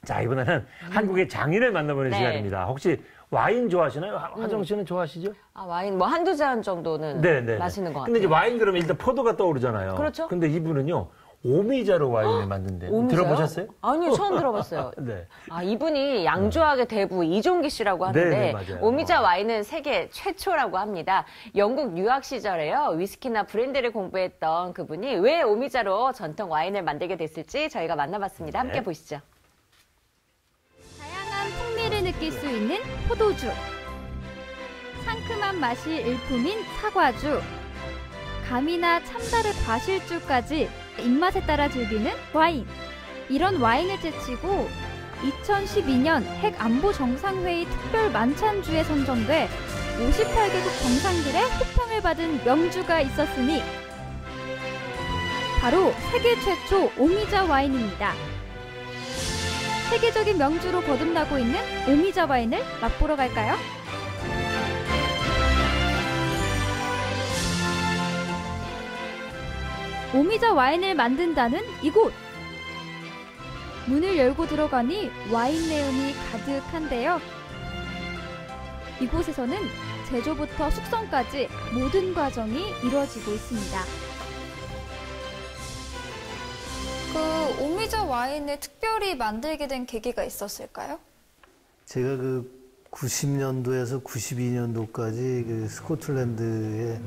자, 이번에는 한국의 장인을 만나보는 네. 시간입니다. 혹시 와인 좋아하시나요? 화정 씨는 좋아하시죠? 아, 와인 뭐 한두 잔 정도는 네네. 마시는 것 같아요. 근데 이제 와인 그러면 일단 포도가 떠오르잖아요. 그렇죠. 근데 이분은요, 오미자로 와인을 만든대요. 오미자요? 들어보셨어요? 아니요, 처음 들어봤어요. 네. 아, 이분이 양조학의 대부 이종기 씨라고 하는데 네, 맞아요. 오미자 와인은 세계 최초라고 합니다. 영국 유학 시절에요. 위스키나 브랜드를 공부했던 그분이 왜 오미자로 전통 와인을 만들게 됐을지 저희가 만나봤습니다. 함께 네. 보시죠. 다양한 풍미를 느낄 수 있는 포도주, 상큼한 맛이 일품인 사과주, 감이나 참다르 과실주까지 입맛에 따라 즐기는 와인. 이런 와인을 제치고 2012년 핵 안보 정상회의 특별 만찬주에 선정돼 58개국 정상들의 호평을 받은 명주가 있었으니 바로 세계 최초 오미자 와인입니다. 세계적인 명주로 거듭나고 있는 오미자 와인을 맛보러 갈까요? 오미자 와인을 만든다는 이곳! 문을 열고 들어가니 와인 내음이 가득한데요. 이곳에서는 제조부터 숙성까지 모든 과정이 이루어지고 있습니다. 그 오미자 와인을 특별히 만들게 된 계기가 있었을까요? 제가 그 90년도에서 92년도까지 그 스코틀랜드에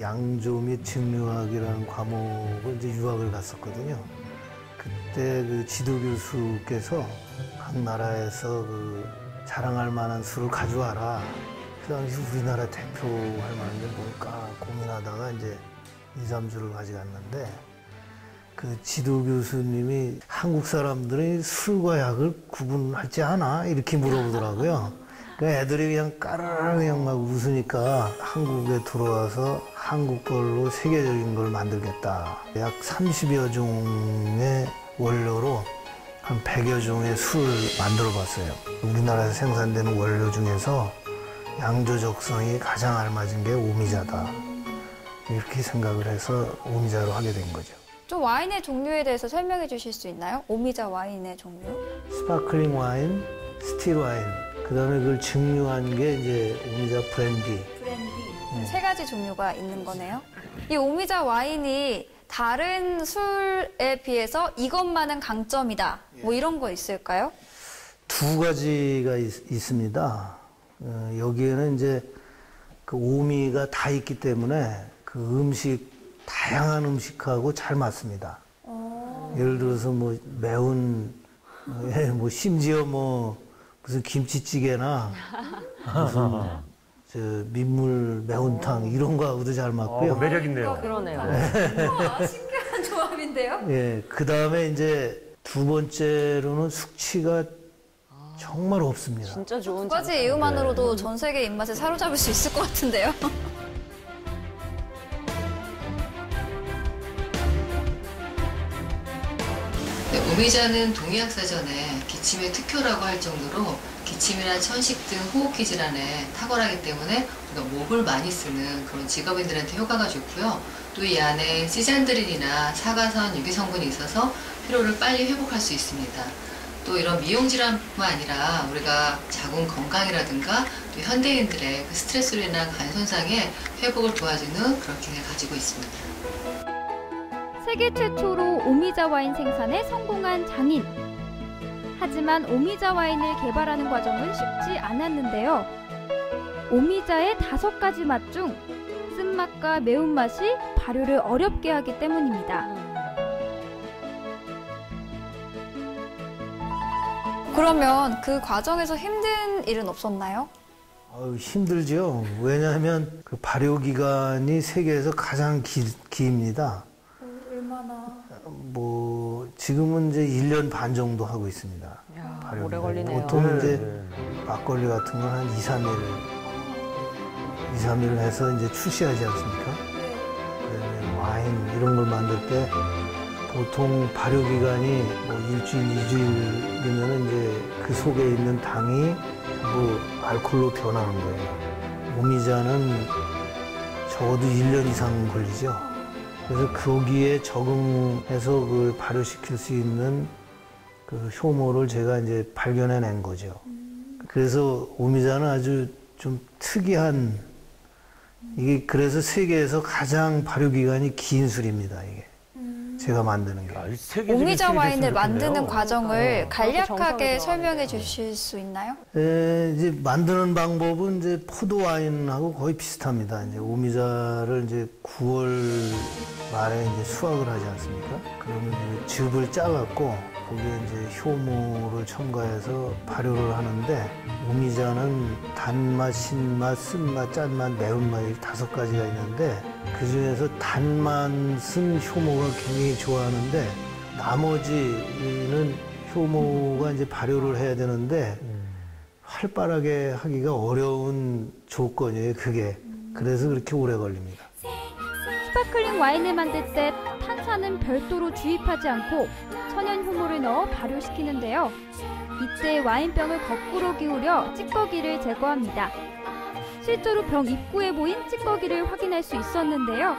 양조 및 증류학이라는 과목을 이제 유학을 갔었거든요. 그때 그 지도 교수께서 각 나라에서 그 자랑할 만한 술을 가져와라. 그 당시 우리나라 대표할 만한 게 뭘까 고민하다가 이제 2, 3주를 가져갔는데 그 지도 교수님이 한국 사람들이 술과 약을 구분하지 않아? 이렇게 물어보더라고요. 그 애들이 그냥 까르르 그냥 막 웃으니까 한국에 들어와서 한국 걸로 세계적인 걸 만들겠다. 약 30여 종의 원료로 한 100여 종의 술을 만들어 봤어요. 우리나라에서 생산되는 원료 중에서 양조적성이 가장 알맞은 게 오미자다. 이렇게 생각을 해서 오미자로 하게 된 거죠. 좀 와인의 종류에 대해서 설명해 주실 수 있나요? 오미자 와인의 종류? 스파클링 와인, 스틸 와인, 그 다음에 그걸 증류한 게 이제 오미자 브랜디. 브랜디. 세 가지 종류가 있는 거네요. 이 오미자 와인이 다른 술에 비해서 이것만은 강점이다. 뭐 이런 거 있을까요? 두 가지가 있습니다. 여기에는 이제 그 오미가 다 있기 때문에 그 다양한 음식하고 잘 맞습니다. 예를 들어서 뭐 매운, 뭐 심지어 뭐 무슨 김치찌개나 무슨 저 민물 매운탕 이런 거하고도 잘 맞고요. 매력 있네요. 그러네요. 와, 신기한 조합인데요? 예, 그 다음에 이제 두 번째로는 숙취가 정말 없습니다. 진짜 좋은 두 가지 이유만으로도 전 세계 입맛에 사로잡을 수 있을 것 같은데요? 네, 오미자는 동의학사전에 기침의 특효라고 할 정도로 기침이나 천식 등 호흡기 질환에 탁월하기 때문에 우리가 목을 많이 쓰는 그런 직업인들한테 효과가 좋고요. 또 이 안에 시잔드린이나 사과산 유기성분이 있어서 피로를 빨리 회복할 수 있습니다. 또 이런 미용 질환뿐만 아니라 우리가 자궁 건강이라든가 또 현대인들의 그 스트레스로 인한 간 손상의 회복을 도와주는 그런 기능을 가지고 있습니다. 세계 최초로 오미자 와인 생산에 성공한 장인. 하지만 오미자 와인을 개발하는 과정은 쉽지 않았는데요. 오미자의 5가지 맛 중 쓴맛과 매운맛이 발효를 어렵게 하기 때문입니다. 그러면 그 과정에서 힘든 일은 없었나요? 힘들죠. 왜냐하면 그 발효 기간이 세계에서 가장 깁니다. 얼마나? 뭐 지금은 이제 1년 반 정도 하고 있습니다. 야, 발효 오래 기간이. 걸리네요. 보통 이제 막걸리 같은 건 한 2, 3일 해서 이제 출시하지 않습니까? 그다음에 와인 이런 걸 만들 때 보통 발효 기간이 뭐 일주일, 2주일이면 이제 그 속에 있는 당이 전부 알코올로 변하는 거예요. 오미자는 적어도 1년 이상 걸리죠. 그래서 거기에 적응해서 그걸 발효시킬 수 있는 그 효모를 제가 이제 발견해낸 거죠. 그래서 오미자는 아주 좀 특이한, 이게 그래서 세계에서 가장 발효기간이 긴 술입니다, 이게. 제가 만드는 게. 오미자 와인을 만드는 과정을 간략하게 설명해 주실 수 있나요? 이제 만드는 방법은 이제 포도 와인하고 거의 비슷합니다. 이제 오미자를 이제 9월 말에 이제 수확을 하지 않습니까? 그러면 이제 즙을 짜갖고 거기에 이제 효모를 첨가해서 발효를 하는데, 오미자는 단맛, 신맛, 쓴맛, 짠맛, 매운맛 이 5가지가 있는데, 그 중에서 단맛은 효모가 굉장히 좋아하는데, 나머지는 효모가 이제 발효를 해야 되는데 활발하게 하기가 어려운 조건이에요, 그게. 그래서 그렇게 오래 걸립니다. 스파클링 와인을 만들 때 탄산은 별도로 주입하지 않고 천연 효모를 넣어 발효시키는데요. 이때 와인병을 거꾸로 기울여 찌꺼기를 제거합니다. 실제로 병 입구에 보인 찌꺼기를 확인할 수 있었는데요.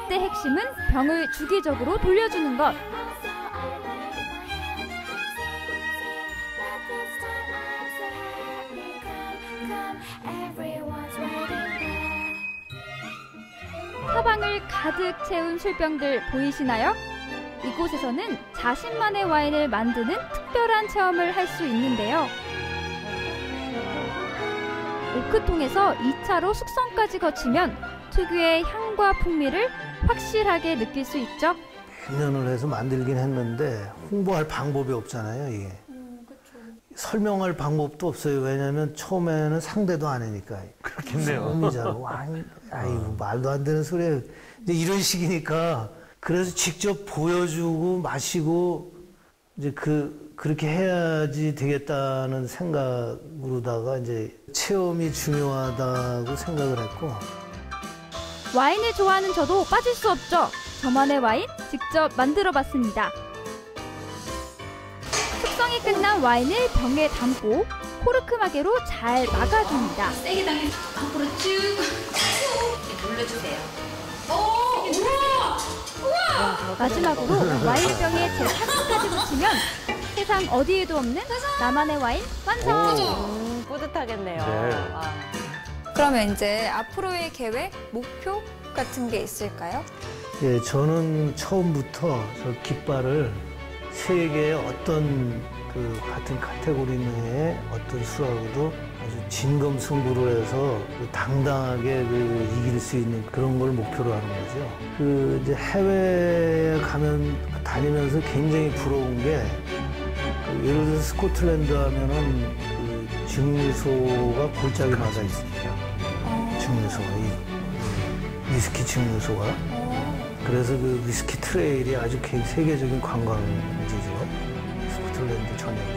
이때 핵심은 병을 주기적으로 돌려주는 것. 사방을 가득 채운 술병들 보이시나요? 이곳에서는 자신만의 와인을 만드는 특별한 체험을 할 수 있는데요. 오크통에서 2차로 숙성까지 거치면 특유의 향과 풍미를 확실하게 느낄 수 있죠. 몇 년을 해서 만들긴 했는데 홍보할 방법이 없잖아요, 이게. 설명할 방법도 없어요. 왜냐하면 처음에는 상대도 안 하니까. 그렇겠네요. 오미자로 아이고 말도 안 되는 소리예요. 이제 이런 식이니까, 그래서 직접 보여주고 마시고 이제 그렇게 해야지 되겠다는 생각으로다가 이제 체험이 중요하다고 생각을 했고. 와인을 좋아하는 저도 빠질 수 없죠. 저만의 와인 직접 만들어 봤습니다. 숙성이 끝난 와인을 병에 담고 코르크마개로 잘 막아줍니다. 세게 당겨 앞으로 쭉 눌러주세요. 마지막으로 와인병에 제 타그까지 붙이면 세상 어디에도 없는 나만의 와인 완성! 뿌듯하겠네요. 네. 와. 그러면 이제 앞으로의 계획, 목표 같은 게 있을까요? 예, 저는 처음부터 저 깃발을 세계의 어떤 그 같은 카테고리 내에 어떤 술하고도 아주 진검승부를 해서 당당하게 이길 수 있는 그런 걸 목표로 하는 거죠. 그 이제 해외에 다니면서 굉장히 부러운 게, 예를 들어서 스코틀랜드 하면은 그 증류소가 골짜기마다 있습니다. 증류소가, 위스키 증류소가. 그래서 그 위스키 트레일이 아주 세계적인 관광지죠. 스코틀랜드 전역이.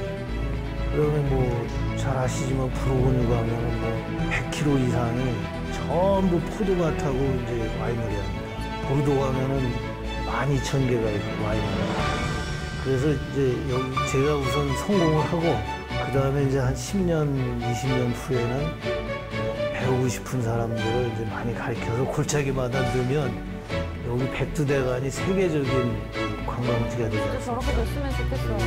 그러면 뭐 잘 아시지만 부르고뉴 가면은 뭐 100km 이상이 전부 포도밭하고 이제 와이너리입니다. 보르도 가면은 12,000개가 있고 와이너리. 그래서 이제 여기 제가 우선 성공을 하고, 그 다음에 이제 한 10년, 20년 후에는 배우고 싶은 사람들을 이제 많이 가르쳐서 골짜기마다 넣으면 여기 백두대간이 세계적인 관광지가 되지 않습니까? 저렇게 됐으면 좋겠어요.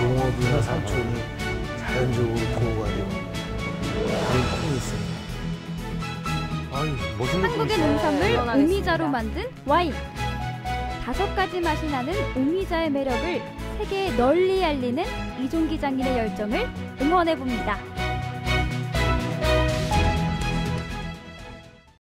농업이나 산촌이 자연적으로 보호가 되고 그런 꿈이 있습니다. 한국의 농산물 오미자로 만든 와인. 5가지 맛이 나는 오미자의 매력을 세계에 널리 알리는 이종기 장인의 열정을 응원해봅니다.